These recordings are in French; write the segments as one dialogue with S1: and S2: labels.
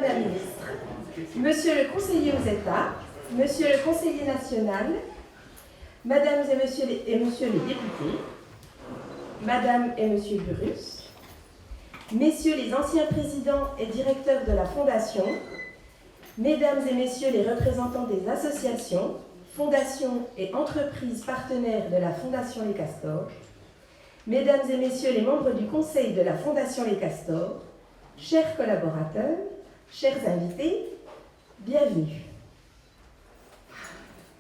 S1: la ministre, Monsieur le conseiller aux États, Monsieur le conseiller national, Mesdames et Messieurs les députés, Madame et Monsieur Burrus, Messieurs les anciens présidents et directeurs de la Fondation, Mesdames et Messieurs les représentants des associations, fondations et entreprises partenaires de la Fondation Les Castors, Mesdames et Messieurs les membres du Conseil de la Fondation Les Castors, chers collaborateurs, chers invités, bienvenue.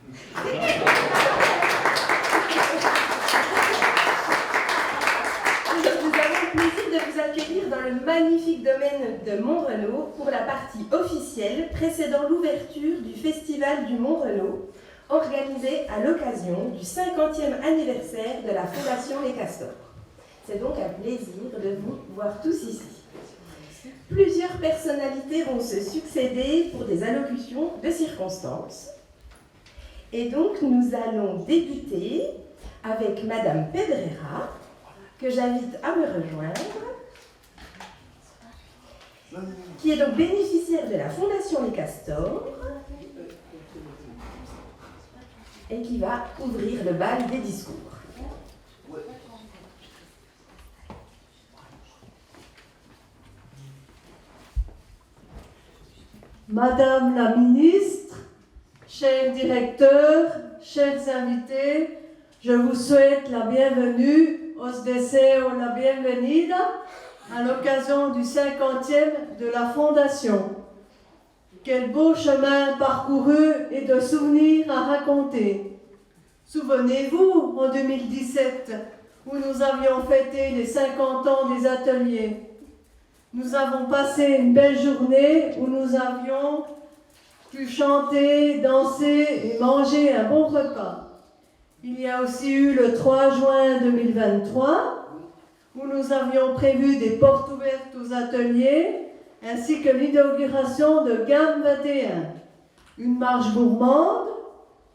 S1: Nous avons le plaisir de vous accueillir dans le magnifique domaine de Mont-Renault pour la partie officielle précédant l'ouverture du Festival du Mont-Renault, organisé à l'occasion du 50e anniversaire de la Fondation Les Castors. C'est donc un plaisir de vous voir tous ici. Plusieurs personnalités vont se succéder pour des allocutions de circonstance. Et donc, nous allons débuter avec Madame Pedrera, que j'invite à me rejoindre, qui est donc bénéficiaire de la Fondation Les Castors et qui va ouvrir le bal des discours.
S2: Madame la ministre, chers directeurs, chers invités, je vous souhaite la bienvenue, os deseo la bienvenida, à l'occasion du 50e de la Fondation. Quel beau chemin parcouru et de souvenirs à raconter. Souvenez-vous, en 2017, où nous avions fêté les 50 ans des ateliers. Nous avons passé une belle journée où nous avions pu chanter, danser et manger un bon repas. Il y a aussi eu le 3 juin 2023 où nous avions prévu des portes ouvertes aux ateliers ainsi que l'inauguration de Gamme 21, une marche gourmande,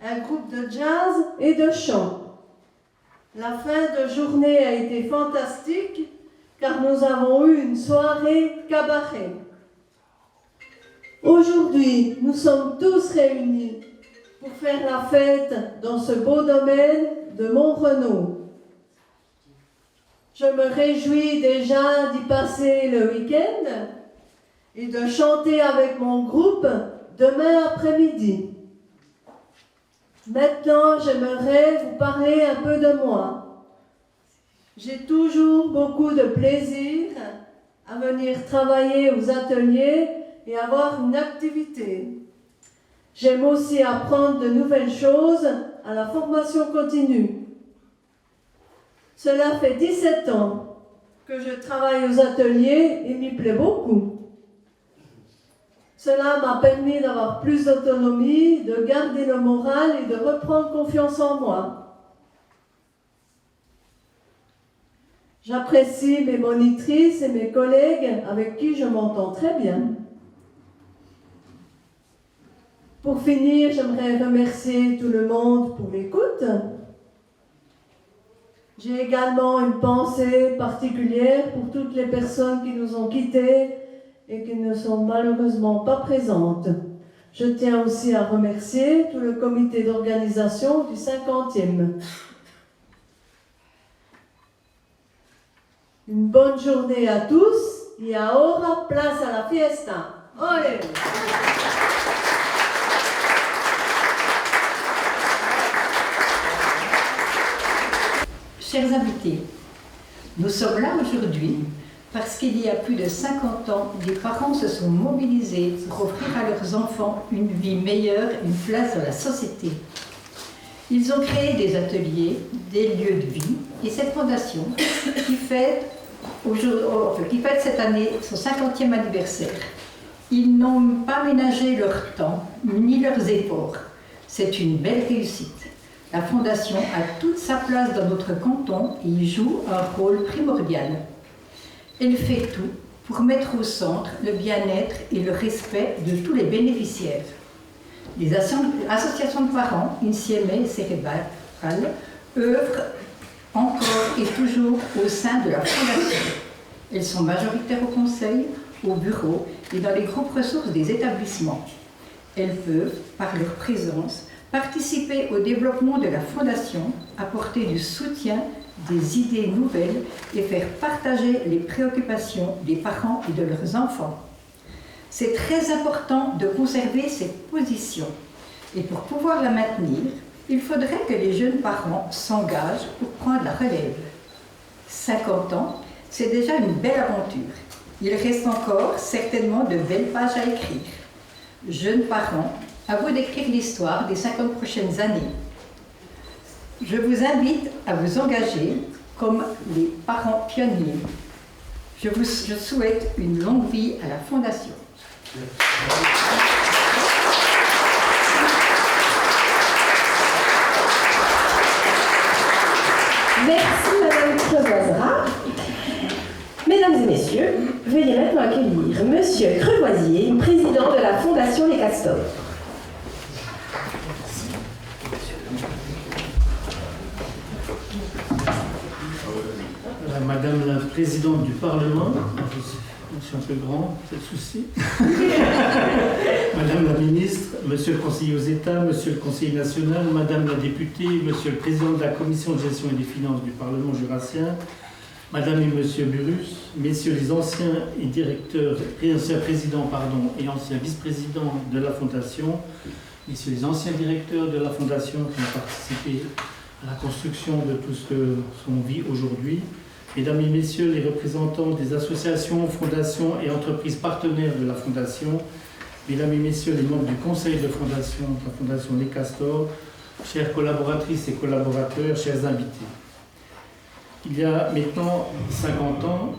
S2: un groupe de jazz et de chant. La fin de journée a été fantastique car nous avons eu une soirée cabaret. Aujourd'hui, nous sommes tous réunis pour faire la fête dans ce beau domaine de Mont-Renault. Je me réjouis déjà d'y passer le week-end et de chanter avec mon groupe demain après-midi. Maintenant, j'aimerais vous parler un peu de moi. J'ai toujours beaucoup de plaisir à venir travailler aux ateliers et avoir une activité. J'aime aussi apprendre de nouvelles choses à la formation continue. Cela fait 17 ans que je travaille aux ateliers et m'y plaît beaucoup. Cela m'a permis d'avoir plus d'autonomie, de garder le moral et de reprendre confiance en moi. J'apprécie mes monitrices et mes collègues avec qui je m'entends très bien. Pour finir, j'aimerais remercier tout le monde pour l'écoute. J'ai également une pensée particulière pour toutes les personnes qui nous ont quittés et qui ne sont malheureusement pas présentes. Je tiens aussi à remercier tout le comité d'organisation du 50e. Une bonne journée à tous et ahora place à la fiesta. Olé!
S3: Chers invités, nous sommes là aujourd'hui parce qu'il y a plus de 50 ans, des parents se sont mobilisés pour offrir à leurs enfants une vie meilleure, une place dans la société. Ils ont créé des ateliers, des lieux de vie, et cette fondation qui fête cette année son 50e anniversaire. Ils n'ont pas ménagé leur temps ni leurs efforts. C'est une belle réussite. La fondation a toute sa place dans notre canton et y joue un rôle primordial. Elle fait tout pour mettre au centre le bien-être et le respect de tous les bénéficiaires. Les associations de parents, INSIEME et Cérébrale, œuvrent encore et toujours au sein de la fondation. Elles sont majoritaires au conseil, au bureau et dans les groupes ressources des établissements. Elles peuvent, par leur présence, participer au développement de la Fondation, apporter du soutien, des idées nouvelles et faire partager les préoccupations des parents et de leurs enfants. C'est très important de conserver cette position et pour pouvoir la maintenir, il faudrait que les jeunes parents s'engagent pour prendre la relève. 50 ans, c'est déjà une belle aventure. Il reste encore certainement de belles pages à écrire. Jeunes parents, à vous d'écrire l'histoire des 50 prochaines années. Je vous invite à vous engager comme les parents pionniers. Je souhaite une longue vie à la Fondation.
S1: Merci Madame Crevoisera. Mesdames et messieurs, veuillez maintenant accueillir Monsieur Crevoisier, président de la Fondation Les Castors.
S4: Madame la Présidente du Parlement, je suis un peu grand, c'est le souci. Madame la Ministre, Monsieur le Conseiller aux États, Monsieur le Conseiller national, Madame la députée, Monsieur le Président de la Commission de gestion et des finances du Parlement jurassien, Madame et Monsieur Burrus, Messieurs les anciens présidents et anciens vice-présidents de la Fondation, Messieurs les anciens directeurs de la Fondation qui ont participé à la construction de tout ce qu'on vit aujourd'hui, Mesdames et Messieurs les représentants des associations, fondations et entreprises partenaires de la Fondation, Mesdames et Messieurs les membres du Conseil de Fondation, de la Fondation Les Castors, chères collaboratrices et collaborateurs, chers invités. Il y a maintenant 50 ans,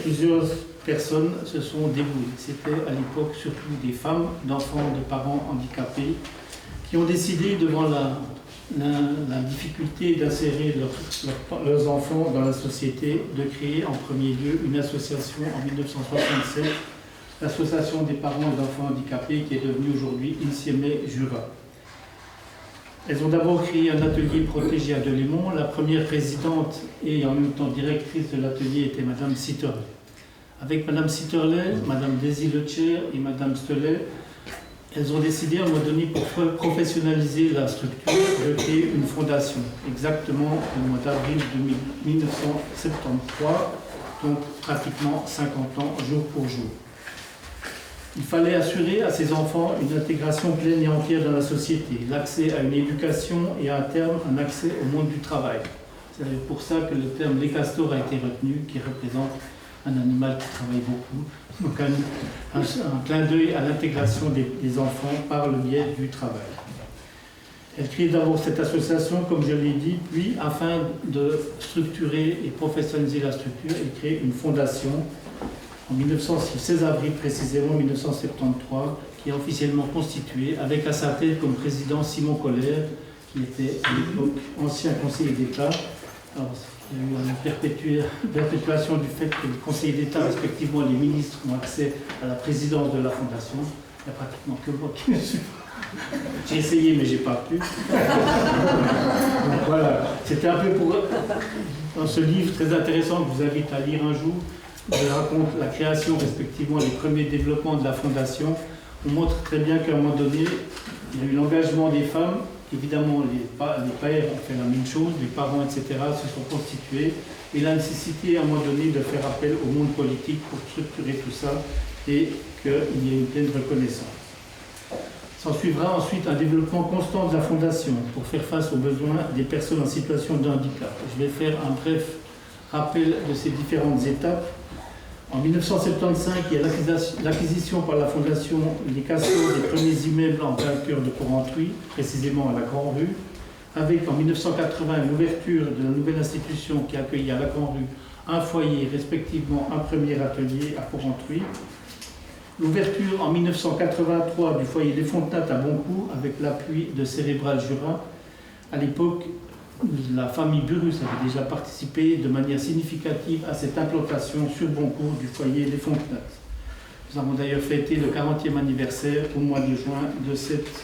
S4: plusieurs personnes se sont dévouées. C'était à l'époque surtout des femmes, d'enfants, de parents handicapés, qui ont décidé devant la difficulté d'insérer leurs enfants dans la société, de créer en premier lieu une association en 1967, l'association des parents et d'enfants handicapés qui est devenue aujourd'hui INSIEME Jura. Elles ont d'abord créé un atelier protégé à Delémont. La première présidente et en même temps directrice de l'atelier était Madame Sitterley. Avec Madame Sitterley, Madame Daisy Lecher et Madame Stelet, elles ont décidé à un moment donné, pour professionnaliser la structure, de créer une fondation, exactement au mois d'avril 1973, donc pratiquement 50 ans, jour pour jour. Il fallait assurer à ces enfants une intégration pleine et entière dans la société, l'accès à une éducation et à terme un accès au monde du travail. C'est pour ça que le terme les castors a été retenu, qui représente un animal qui travaille beaucoup. Donc un clin d'œil à l'intégration des enfants par le biais du travail. Elle crée d'abord cette association, comme je l'ai dit, puis afin de structurer et professionnaliser la structure, elle crée une fondation en 16 avril précisément 1973, qui est officiellement constituée avec à sa tête comme président Simon Colère, qui était à l'époque ancien conseiller d'État. Alors, il y a eu une perpétuation du fait que les conseillers d'État, respectivement les ministres, ont accès à la présidence de la Fondation. Il n'y a pratiquement que moi qui me suis. J'ai essayé, mais je n'ai pas pu. Donc voilà, c'était un peu pour. Dans ce livre très intéressant que je vous invite à lire un jour, je raconte la création, respectivement, les premiers développements de la Fondation. On montre très bien qu'à un moment donné, il y a eu l'engagement des femmes. Évidemment, les pères ont fait la même chose, les parents, etc., se sont constitués. Et la nécessité, à un moment donné, de faire appel au monde politique pour structurer tout ça et qu'il y ait une pleine reconnaissance. S'en suivra ensuite un développement constant de la Fondation pour faire face aux besoins des personnes en situation de handicap. Je vais faire un bref rappel de ces différentes étapes. En 1975, il y a l'acquisition par la Fondation Les Castors des premiers immeubles en plein cœur de Porrentruy, précisément à la Grand-Rue, avec en 1980 l'ouverture de la nouvelle institution qui accueillait à la Grand-Rue un foyer, respectivement un premier atelier à Porrentruy. L'ouverture en 1983 du foyer Les Fontenates à Boncourt avec l'appui de Cérébral Jura. À l'époque, la famille Burrus avait déjà participé de manière significative à cette implantation sur Boncourt du foyer Les Fontenates. Nous avons d'ailleurs fêté le 40e anniversaire au mois de juin de cette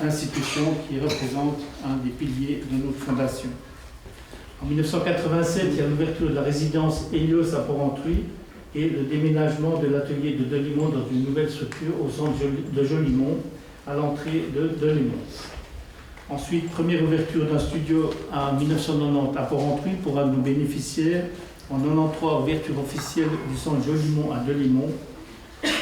S4: institution qui représente un des piliers de notre fondation. En 1987, il y a l'ouverture de la résidence Hélios à Porrentruy, et le déménagement de l'atelier de Delimont dans une nouvelle structure au centre de Jolimont, à l'entrée de Delimont. Ensuite, première ouverture d'un studio en 1990 à Port-Entruy pour un de nos bénéficiaires. En 1993, ouverture officielle du centre Jolimont à Delimont.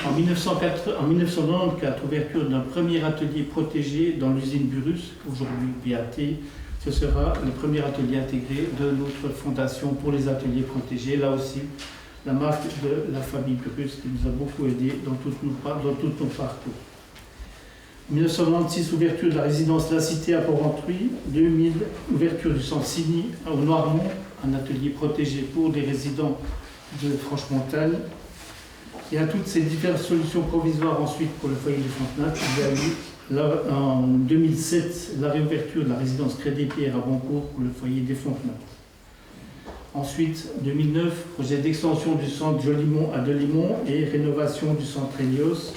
S4: En 1994, ouverture d'un premier atelier protégé dans l'usine Burrus, aujourd'hui BAT. Ce sera le premier atelier intégré de notre fondation pour les ateliers protégés. Là aussi, la marque de la famille Burrus qui nous a beaucoup aidés dans tous nos parcours. 1996, ouverture de la résidence La Cité à Port-Entruy. 2000, ouverture du centre Signy au Noirmont, un atelier protégé pour des résidents de Franche-Montagne. Et à toutes ces diverses solutions provisoires ensuite pour le foyer de Fontenatte, il y a eu en 2007 la réouverture de la résidence Crédit-Pierre à Boncourt pour le foyer des Fontenattes. Ensuite, 2009, projet d'extension du centre Jolimont à Delimont et rénovation du centre Hélios,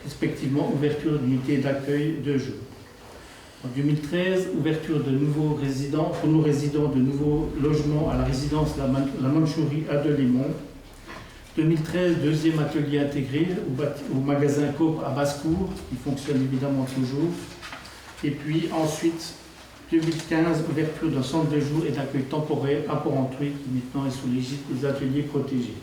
S4: respectivement ouverture d'unités d'accueil de jour. En 2013, ouverture de nouveaux résidents, pour nos résidents, de nouveaux logements à la résidence La Mandchourie à Delimont. 2013, deuxième atelier intégré au magasin Coop à Basse-Cour, qui fonctionne évidemment toujours. Et puis ensuite, 2015, ouverture d'un centre de jour et d'accueil temporaire à Port-Entruy, qui maintenant est sous l'égide des ateliers protégés.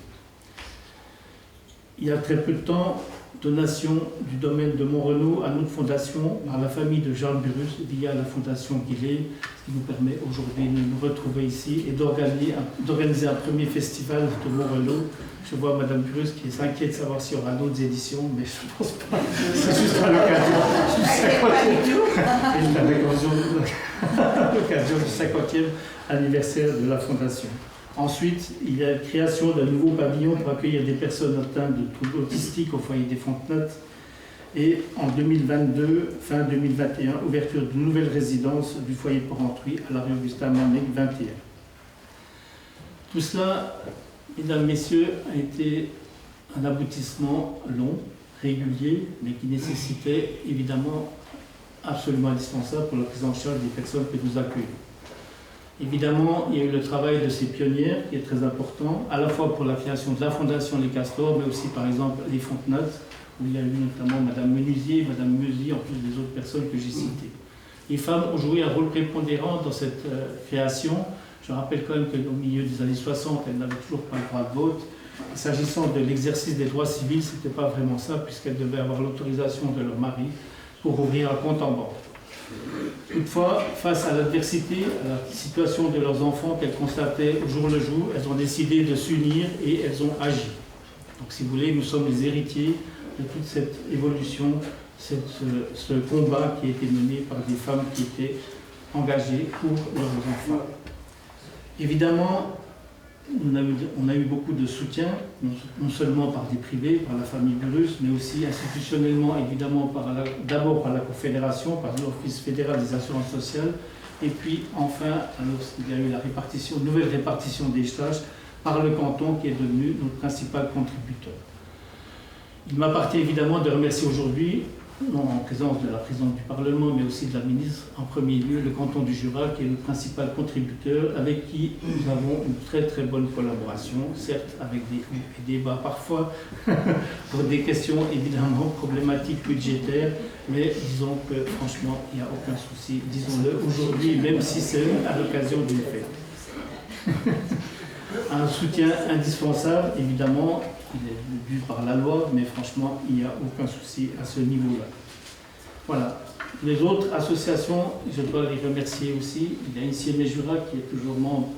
S4: Il y a très peu de temps, donation du domaine de Montrenault à notre fondation par la famille de Charles Burrus via la fondation Guillet, ce qui nous permet aujourd'hui de nous retrouver ici et d'organiser un premier festival de Montrenault. Je vois Madame Burrus qui s'inquiète de savoir s'il y aura d'autres éditions, mais je ne pense pas. C'est juste à l'occasion du 50e anniversaire de la fondation. Ensuite, il y a la création d'un nouveau pavillon pour accueillir des personnes atteintes de troubles autistiques au foyer des Fontenattes. Et en 2022, fin 2021, ouverture d'une nouvelle résidence du foyer Port-Entruy à la rue Augustin-Manet 21. Tout cela, mesdames, messieurs, a été un aboutissement long, régulier, mais qui nécessitait évidemment absolument indispensable pour la prise en charge des personnes que nous accueillons. Évidemment, il y a eu le travail de ces pionnières qui est très important, à la fois pour la création de la Fondation Les Castors, mais aussi par exemple les Fontenattes, où il y a eu notamment Madame Menuisier, Madame Meusy, en plus des autres personnes que j'ai citées. Les femmes ont joué un rôle prépondérant dans cette création. Je rappelle quand même qu'au milieu des années 60, elles n'avaient toujours pas le droit de vote. Et s'agissant de l'exercice des droits civils, ce n'était pas vraiment ça, puisqu'elles devaient avoir l'autorisation de leur mari pour ouvrir un compte en banque. Toutefois, face à l'adversité, à la situation de leurs enfants qu'elles constataient au jour le jour, elles ont décidé de s'unir et elles ont agi. Donc si vous voulez, nous sommes les héritiers de toute cette évolution, ce combat qui a été mené par des femmes qui étaient engagées pour leurs enfants. Évidemment, on a eu beaucoup de soutien, non seulement par des privés, par la famille Burrus, mais aussi institutionnellement, évidemment, d'abord par la Confédération, par l'Office fédéral des assurances sociales, et puis enfin, lorsqu'il y a eu la nouvelle répartition des tâches, par le canton qui est devenu notre principal contributeur. Il m'appartient évidemment de remercier aujourd'hui, non en présence de la présidente du Parlement, mais aussi de la ministre, en premier lieu, le canton du Jura, qui est le principal contributeur, avec qui nous avons une très très bonne collaboration, certes avec des hauts et des bas parfois, pour des questions évidemment problématiques budgétaires, mais disons que franchement, il n'y a aucun souci, disons-le aujourd'hui, même si c'est à l'occasion d'une fête. Un soutien indispensable, évidemment, il est dû par la loi, mais franchement, il n'y a aucun souci à ce niveau-là. Voilà. Les autres associations, je dois les remercier aussi. Il y a ici les Jura qui est toujours membre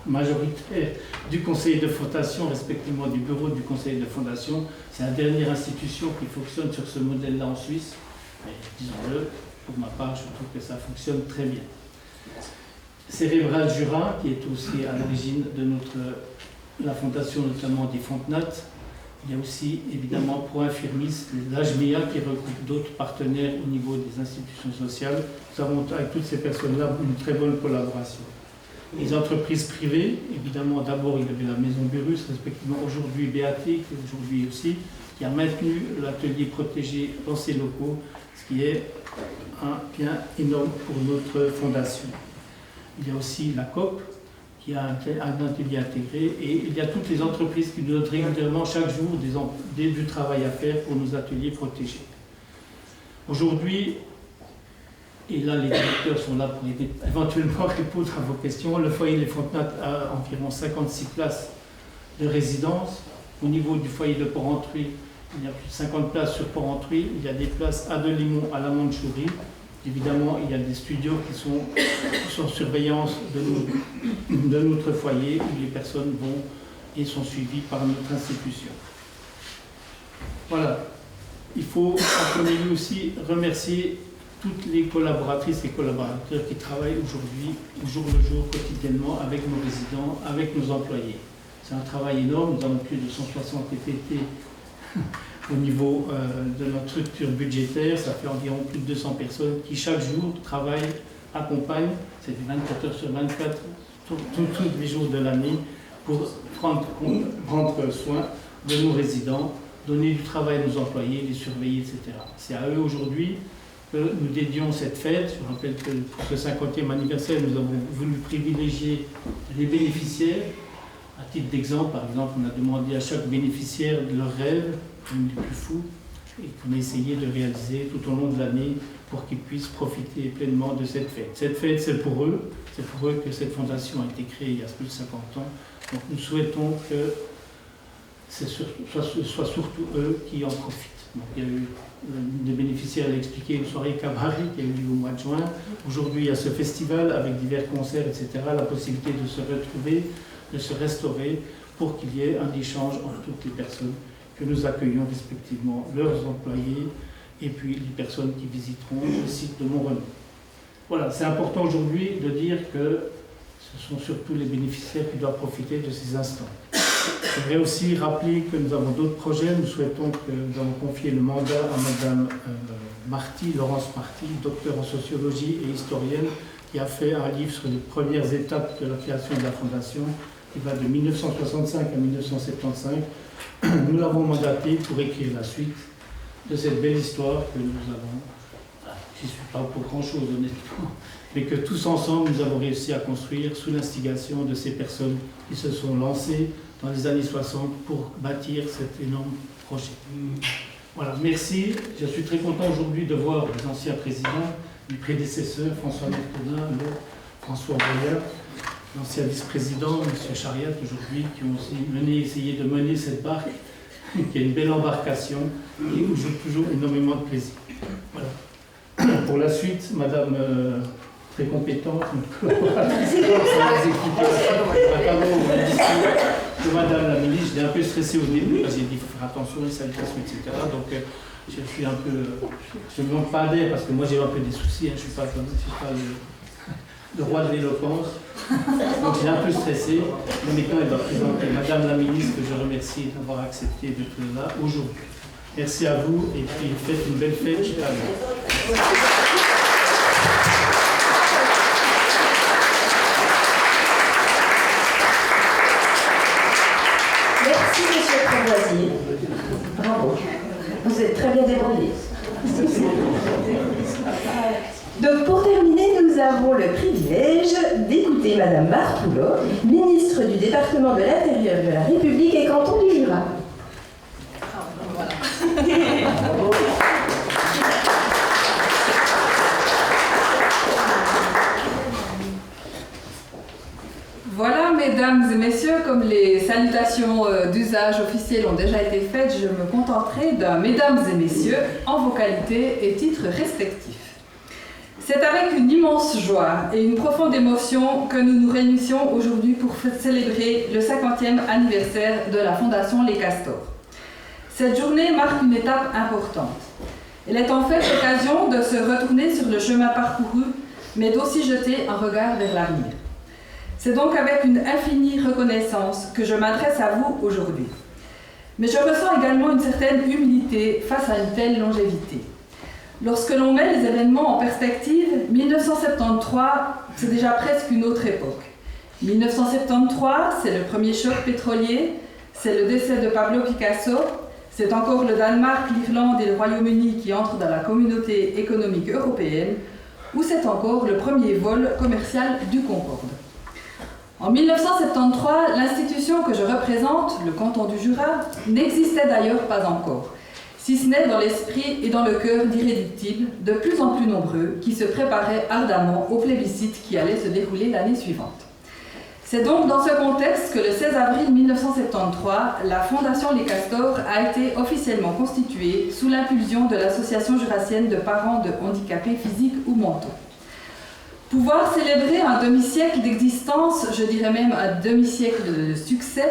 S4: majoritaire du conseil de fondation, respectivement du bureau du conseil de fondation. C'est la dernière institution qui fonctionne sur ce modèle-là en Suisse. Mais disons-le, pour ma part, je trouve que ça fonctionne très bien. Cérébral Jura, qui est aussi à l'origine de la fondation notamment des Fontenattes. Il y a aussi évidemment Pro Infirmis, l'HMEA qui regroupe d'autres partenaires au niveau des institutions sociales. Nous avons avec toutes ces personnes-là une très bonne collaboration. Les entreprises privées, évidemment d'abord il y avait la Maison Burrus, respectivement aujourd'hui BAT, qui est aujourd'hui aussi, qui a maintenu l'atelier protégé dans ses locaux, ce qui est un bien énorme pour notre fondation. Il y a aussi la COP, qui a un atelier intégré, et il y a toutes les entreprises qui nous donnent régulièrement chaque jour du travail à faire pour nos ateliers protégés. Aujourd'hui, et là les directeurs sont là pour éventuellement répondre à vos questions, le foyer Les Fontenates a environ 56 places de résidence. Au niveau du foyer de Porrentruy, il y a plus de 50 places sur Porrentruy, il y a des places à Delimont, à la Mandchourie. Évidemment, il y a des studios qui sont sur surveillance de notre foyer où les personnes vont et sont suivies par notre institution. Voilà. Il faut, en premier lieu aussi, remercier toutes les collaboratrices et collaborateurs qui travaillent aujourd'hui, au jour le jour, quotidiennement, avec nos résidents, avec nos employés. C'est un travail énorme. Nous avons plus de 160 ETT au niveau de notre structure budgétaire. Ça fait environ plus de 200 personnes qui, chaque jour, travaillent, accompagnent, c'est 24 heures sur 24, tous les jours de l'année, pour prendre soin de nos résidents, donner du travail à nos employés, les surveiller, etc. C'est à eux aujourd'hui que nous dédions cette fête. Je rappelle que pour ce 50e anniversaire, nous avons voulu privilégier les bénéficiaires. À titre d'exemple, par exemple, on a demandé à chaque bénéficiaire de leur rêve, même les plus fous, et qu'on a essayé de réaliser tout au long de l'année pour qu'ils puissent profiter pleinement de cette fête. Cette fête, c'est pour eux que cette fondation a été créée il y a plus de 50 ans. Donc nous souhaitons que ce soit surtout eux qui en profitent. Donc, il y a eu, des bénéficiaires l'a expliqué, une soirée cabaret qui a eu lieu au mois de juin. Aujourd'hui, il y a ce festival avec divers concerts, etc. La possibilité de se retrouver, de se restaurer pour qu'il y ait un échange entre toutes les personnes que nous accueillons respectivement, leurs employés et puis les personnes qui visiteront le site de Montrenault. Voilà, c'est important aujourd'hui de dire que ce sont surtout les bénéficiaires qui doivent profiter de ces instants. Je voudrais aussi rappeler que nous avons d'autres projets. Nous souhaitons que nous avons confié le mandat à Madame Marty, Laurence Marty, docteur en sociologie et historienne, qui a fait un livre sur les premières étapes de la création de la Fondation, qui va de 1965 à 1975. Nous l'avons mandaté pour écrire la suite de cette belle histoire que nous avons. Je ne suis pas pour grand-chose, honnêtement, mais que tous ensemble, nous avons réussi à construire sous l'instigation de ces personnes qui se sont lancées dans les années 60 pour bâtir cet énorme projet. Voilà, merci. Je suis très content aujourd'hui de voir les anciens présidents, les prédécesseurs, François Mercodin, François Boyard, l'ancien vice-président, M. Chariat, aujourd'hui, qui ont aussi essayé de mener cette barque, qui est une belle embarcation, et où j'ai toujours énormément de plaisir. Voilà. Pour la suite, Madame très compétente, Madame la ministre, j'étais un peu stressé au début, parce que j'ai dit qu'il faut faire attention, les salutations, etc. Donc je suis un peu. Je ne manque pas d'air, parce que moi j'ai un peu des soucis, hein, je ne suis pas le roi de l'éloquence. Donc j'ai un peu stressé. Mais maintenant, elle doit présenter Madame la ministre, que je remercie d'avoir accepté d'être là aujourd'hui. Merci à vous, et puis faites une belle fête chez vous.
S1: Merci, Monsieur Prévoisier. Bravo. Vous êtes très bien débrouillé. Donc, pour terminer, nous avons le privilège d'écouter Madame Martoulot, ministre du département de l'Intérieur de la République et canton du Jura.
S5: Voilà, mesdames et messieurs, comme les salutations d'usage officiel ont déjà été faites, je me contenterai d'un mesdames et messieurs en vos qualités et titres respectifs. C'est avec une immense joie et une profonde émotion que nous nous réunissions aujourd'hui pour célébrer le 50e anniversaire de la Fondation Les Castors. Cette journée marque une étape importante. Elle est en fait l'occasion de se retourner sur le chemin parcouru, mais d'aussi jeter un regard vers l'avenir. C'est donc avec une infinie reconnaissance que je m'adresse à vous aujourd'hui. Mais je ressens également une certaine humilité face à une telle longévité. Lorsque l'on met les événements en perspective, 1973, c'est déjà presque une autre époque. 1973, c'est le premier choc pétrolier, c'est le décès de Pablo Picasso, c'est encore le Danemark, l'Irlande et le Royaume-Uni qui entrent dans la communauté économique européenne, ou c'est encore le premier vol commercial du Concorde. En 1973, l'institution que je représente, le canton du Jura, n'existait d'ailleurs pas encore, si ce n'est dans l'esprit et dans le cœur d'irréductibles, de plus en plus nombreux, qui se préparaient ardemment au plébiscite qui allait se dérouler l'année suivante. C'est donc dans ce contexte que le 16 avril 1973, la Fondation Les Castors a été officiellement constituée sous l'impulsion de l'Association jurassienne de parents de handicapés physiques ou mentaux. Pouvoir célébrer un demi-siècle d'existence, je dirais même un demi-siècle de succès,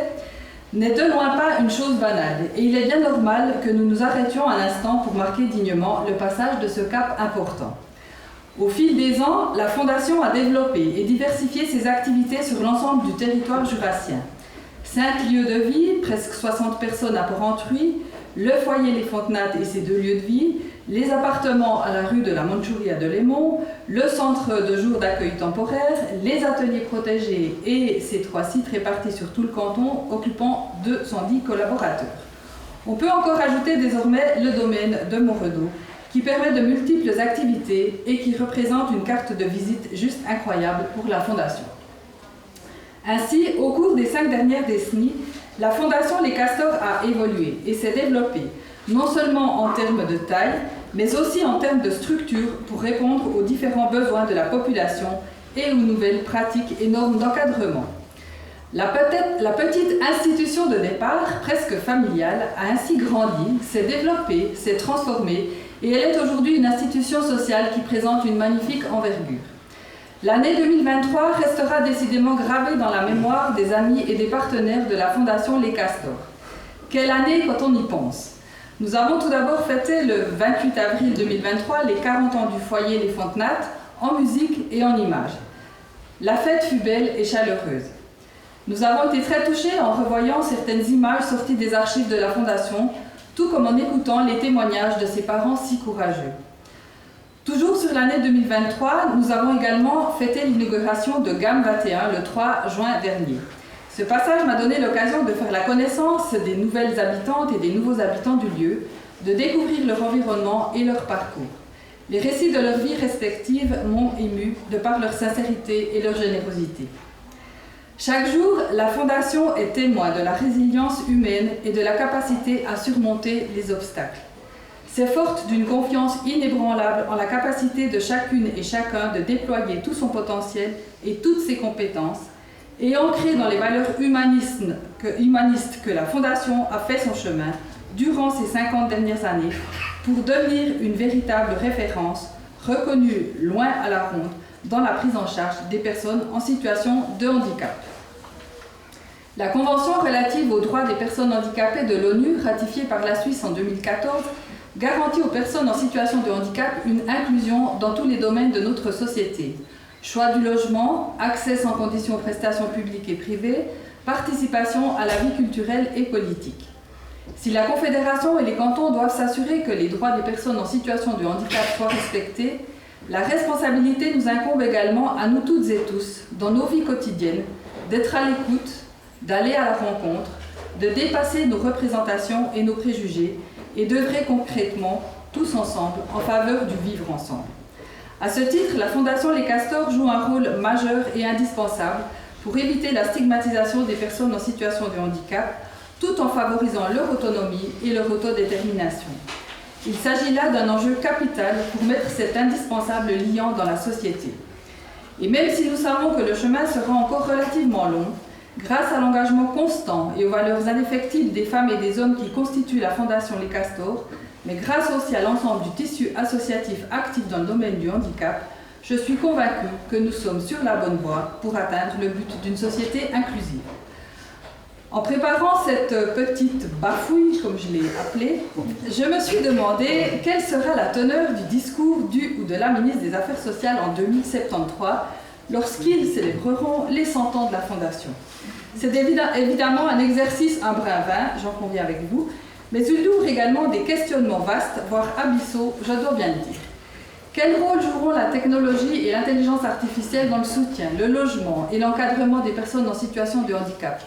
S5: n'est de loin pas une chose banale, et il est bien normal que nous nous arrêtions un instant pour marquer dignement le passage de ce cap important. Au fil des ans, la Fondation a développé et diversifié ses activités sur l'ensemble du territoire jurassien. 5 lieux de vie, presque 60 personnes à Porrentruy, le foyer Les Fontenates et ses 2 lieux de vie, les appartements à la rue de la Mandchourie à Delémont, le centre de jour d'accueil temporaire, les ateliers protégés et ces 3 sites répartis sur tout le canton, occupant 210 collaborateurs. On peut encore ajouter désormais le domaine de Montredo, qui permet de multiples activités et qui représente une carte de visite juste incroyable pour la Fondation. Ainsi, au cours des 5 dernières décennies, la Fondation Les Castors a évolué et s'est développée, non seulement en termes de taille, mais aussi en termes de structure pour répondre aux différents besoins de la population et aux nouvelles pratiques et normes d'encadrement. La petite institution de départ, presque familiale, a ainsi grandi, s'est développée, s'est transformée et elle est aujourd'hui une institution sociale qui présente une magnifique envergure. L'année 2023 restera décidément gravée dans la mémoire des amis et des partenaires de la Fondation Les Castors. Quelle année quand on y pense! Nous avons tout d'abord fêté le 28 avril 2023 les 40 ans du foyer Les Fontenates en musique et en images. La fête fut belle et chaleureuse. Nous avons été très touchés en revoyant certaines images sorties des archives de la Fondation, tout comme en écoutant les témoignages de ses parents si courageux. Toujours sur l'année 2023, nous avons également fêté l'inauguration de Gamme 21 le 3 juin dernier. Ce passage m'a donné l'occasion de faire la connaissance des nouvelles habitantes et des nouveaux habitants du lieu, de découvrir leur environnement et leur parcours. Les récits de leur vie respective m'ont ému de par leur sincérité et leur générosité. Chaque jour, la Fondation est témoin de la résilience humaine et de la capacité à surmonter les obstacles. C'est forte d'une confiance inébranlable en la capacité de chacune et chacun de déployer tout son potentiel et toutes ses compétences, et ancrée dans les valeurs humanistes que la Fondation a fait son chemin durant ces 50 dernières années pour devenir une véritable référence, reconnue loin à la ronde dans la prise en charge des personnes en situation de handicap. La Convention relative aux droits des personnes handicapées de l'ONU, ratifiée par la Suisse en 2014, garantit aux personnes en situation de handicap une inclusion dans tous les domaines de notre société. Choix du logement, accès sans condition aux prestations publiques et privées, participation à la vie culturelle et politique. Si la Confédération et les cantons doivent s'assurer que les droits des personnes en situation de handicap soient respectés, la responsabilité nous incombe également à nous toutes et tous, dans nos vies quotidiennes, d'être à l'écoute, d'aller à la rencontre, de dépasser nos représentations et nos préjugés et d'œuvrer concrètement, tous ensemble, en faveur du vivre ensemble. À ce titre, la Fondation Les Castors joue un rôle majeur et indispensable pour éviter la stigmatisation des personnes en situation de handicap, tout en favorisant leur autonomie et leur autodétermination. Il s'agit là d'un enjeu capital pour mettre cet indispensable liant dans la société. Et même si nous savons que le chemin sera encore relativement long, grâce à l'engagement constant et aux valeurs indéfectibles des femmes et des hommes qui constituent la Fondation Les Castors, mais grâce aussi à l'ensemble du tissu associatif actif dans le domaine du handicap, je suis convaincue que nous sommes sur la bonne voie pour atteindre le but d'une société inclusive. En préparant cette petite bafouille, comme je l'ai appelée, je me suis demandé quelle sera la teneur du discours du ou de la ministre des Affaires sociales en 2073 lorsqu'ils célébreront les 100 ans de la Fondation. C'est évidemment un exercice un brin vain, j'en conviens avec vous, mais il ouvre également des questionnements vastes, voire abyssaux, je dois bien le dire. Quel rôle joueront la technologie et l'intelligence artificielle dans le soutien, le logement et l'encadrement des personnes en situation de handicap?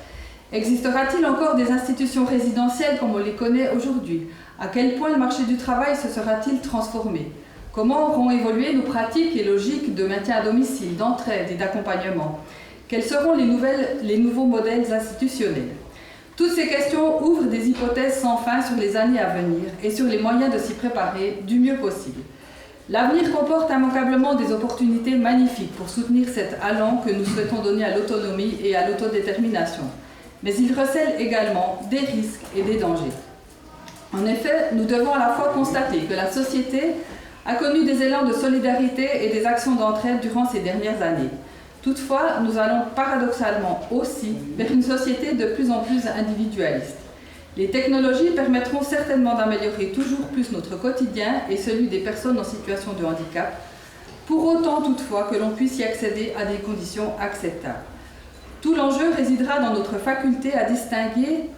S5: Existera-t-il encore des institutions résidentielles comme on les connaît aujourd'hui? À quel point le marché du travail se sera-t-il transformé? Comment auront évolué nos pratiques et logiques de maintien à domicile, d'entraide et d'accompagnement? Quels seront les nouveaux modèles institutionnels? Toutes ces questions ouvrent des hypothèses sans fin sur les années à venir et sur les moyens de s'y préparer du mieux possible. L'avenir comporte immanquablement des opportunités magnifiques pour soutenir cet allant que nous souhaitons donner à l'autonomie et à l'autodétermination. Mais il recèle également des risques et des dangers. En effet, nous devons à la fois constater que la société a connu des élans de solidarité et des actions d'entraide durant ces dernières années. Toutefois, nous allons paradoxalement aussi vers une société de plus en plus individualiste. Les technologies permettront certainement d'améliorer toujours plus notre quotidien et celui des personnes en situation de handicap, pour autant toutefois que l'on puisse y accéder à des conditions acceptables. Tout l'enjeu résidera dans notre faculté à distinguer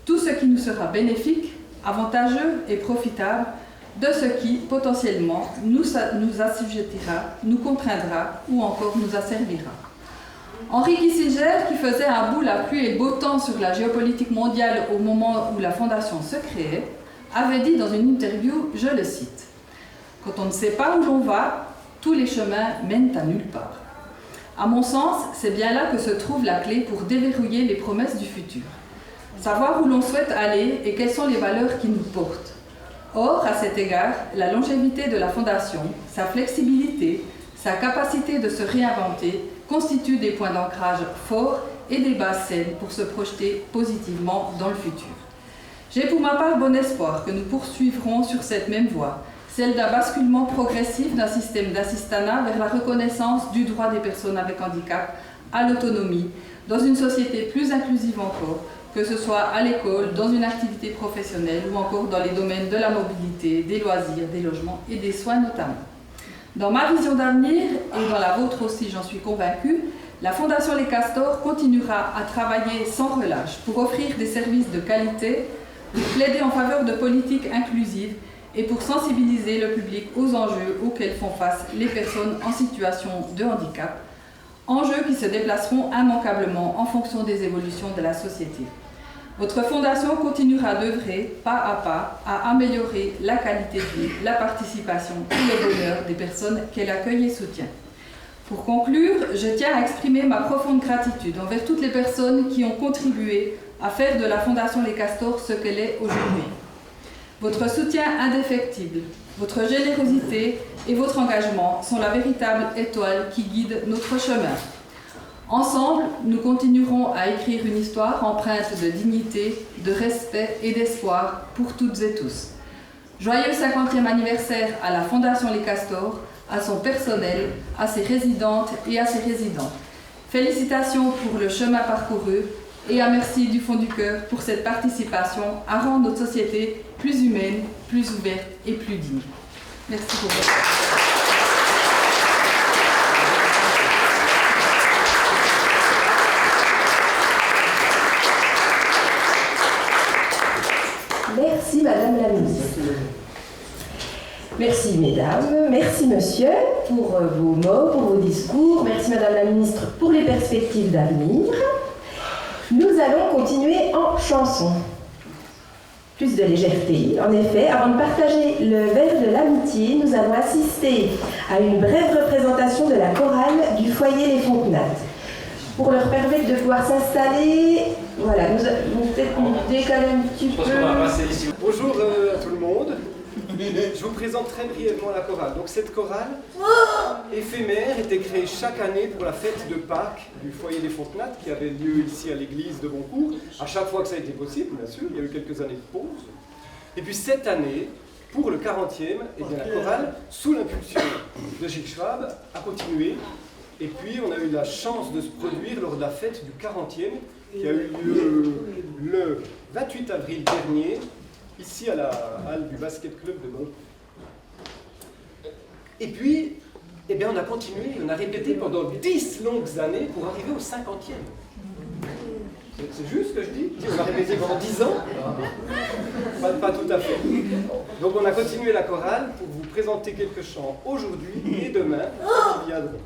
S5: tout ce qui nous sera bénéfique, avantageux et profitable de ce qui, potentiellement, nous assujettira, nous contraindra ou encore nous asservira. Henry Kissinger, qui faisait un bout la pluie et le beau temps sur la géopolitique mondiale au moment où la Fondation se créait, avait dit dans une interview, je le cite, « Quand on ne sait pas où l'on va, tous les chemins mènent à nulle part. » À mon sens, c'est bien là que se trouve la clé pour déverrouiller les promesses du futur. Savoir où l'on souhaite aller et quelles sont les valeurs qui nous portent. Or, à cet égard, la longévité de la Fondation, sa flexibilité, sa capacité de se réinventer constituent des points d'ancrage forts et des bases saines pour se projeter positivement dans le futur. J'ai pour ma part bon espoir que nous poursuivrons sur cette même voie, celle d'un basculement progressif d'un système d'assistanat vers la reconnaissance du droit des personnes avec handicap à l'autonomie, dans une société plus inclusive encore, que ce soit à l'école, dans une activité professionnelle ou encore dans les domaines de la mobilité, des loisirs, des logements et des soins notamment. Dans ma vision d'avenir, et dans la vôtre aussi j'en suis convaincue, la Fondation Les Castors continuera à travailler sans relâche pour offrir des services de qualité, pour plaider en faveur de politiques inclusives et pour sensibiliser le public aux enjeux auxquels font face les personnes en situation de handicap, enjeux qui se déplaceront immanquablement en fonction des évolutions de la société. Votre fondation continuera d'œuvrer pas à pas à améliorer la qualité de vie, la participation et le bonheur des personnes qu'elle accueille et soutient. Pour conclure, je tiens à exprimer ma profonde gratitude envers toutes les personnes qui ont contribué à faire de la Fondation Les Castors ce qu'elle est aujourd'hui. Votre soutien indéfectible, votre générosité et votre engagement sont la véritable étoile qui guide notre chemin. Ensemble, nous continuerons à écrire une histoire empreinte de dignité, de respect et d'espoir pour toutes et tous. Joyeux 50e anniversaire à la Fondation Les Castors, à son personnel, à ses résidentes et à ses résidents. Félicitations pour le chemin parcouru et un merci du fond du cœur pour cette participation à rendre notre société plus humaine, plus ouverte et plus digne. Merci pour votre attention.
S1: Merci Madame la Ministre. Merci Mesdames, merci Monsieur pour vos mots, pour vos discours. Merci Madame la Ministre pour les perspectives d'avenir. Nous allons continuer en chanson. Plus de légèreté, en effet. Avant de partager le verre de l'amitié, nous allons assister à une brève représentation de la chorale du foyer Les Fontenattes. Pour leur permettre de pouvoir s'installer, voilà, nous allons peut-être décaler un petit peu.
S6: Bonjour à tout le monde. Je vous présente très brièvement la chorale. Donc cette chorale éphémère était créée chaque année pour la fête de Pâques du foyer des Fontenattes qui avait lieu ici à l'église de Boncourt. À chaque fois que ça a été possible, bien sûr, il y a eu quelques années de pause. Et puis cette année, pour le 40e, eh bien, la chorale, sous l'impulsion de Gilles Schwab, a continué. Et puis on a eu la chance de se produire lors de la fête du 40e qui a eu lieu le 28 avril dernier, ici à la halle du basket club de Boncourt. Et puis, eh bien, on a continué, on a répété pendant 10 longues années pour arriver au 50e. C'est juste ce que je dis? On a répété pendant 10 ans? Pas tout à fait. Donc on a continué la chorale pour vous présenter quelques chants aujourd'hui et demain qui viendront.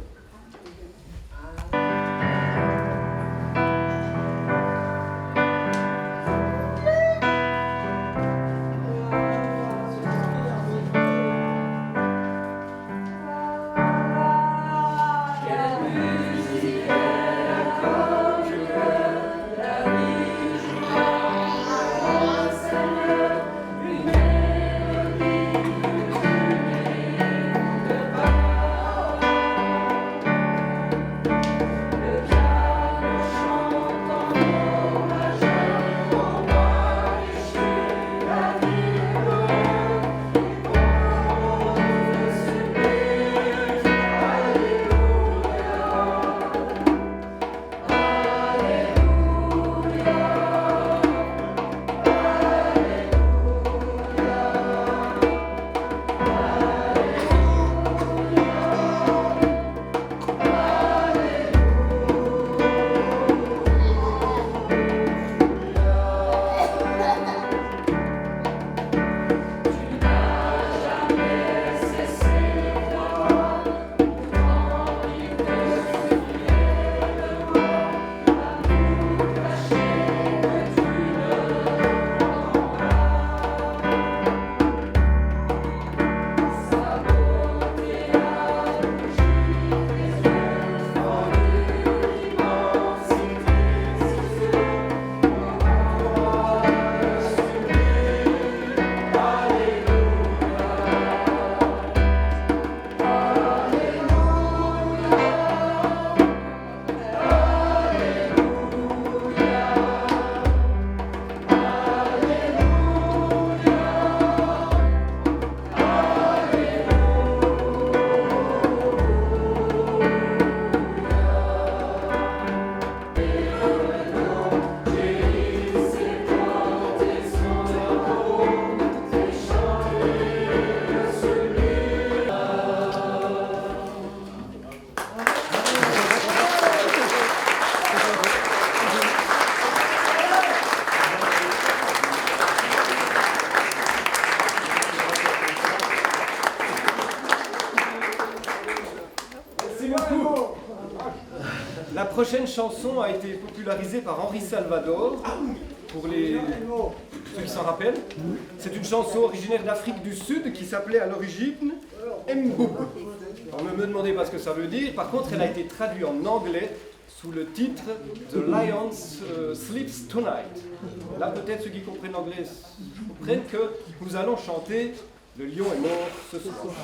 S6: prochaine chanson a été popularisée par Henri Salvador, pour ceux qui s'en rappellent. C'est une chanson originaire d'Afrique du Sud qui s'appelait à l'origine Mboub. Alors ne me demandez pas ce que ça veut dire, par contre elle a été traduite en anglais sous le titre The Lion Sleeps Tonight. Là peut-être ceux qui comprennent l'anglais comprennent que nous allons chanter Le lion est mort ce soir.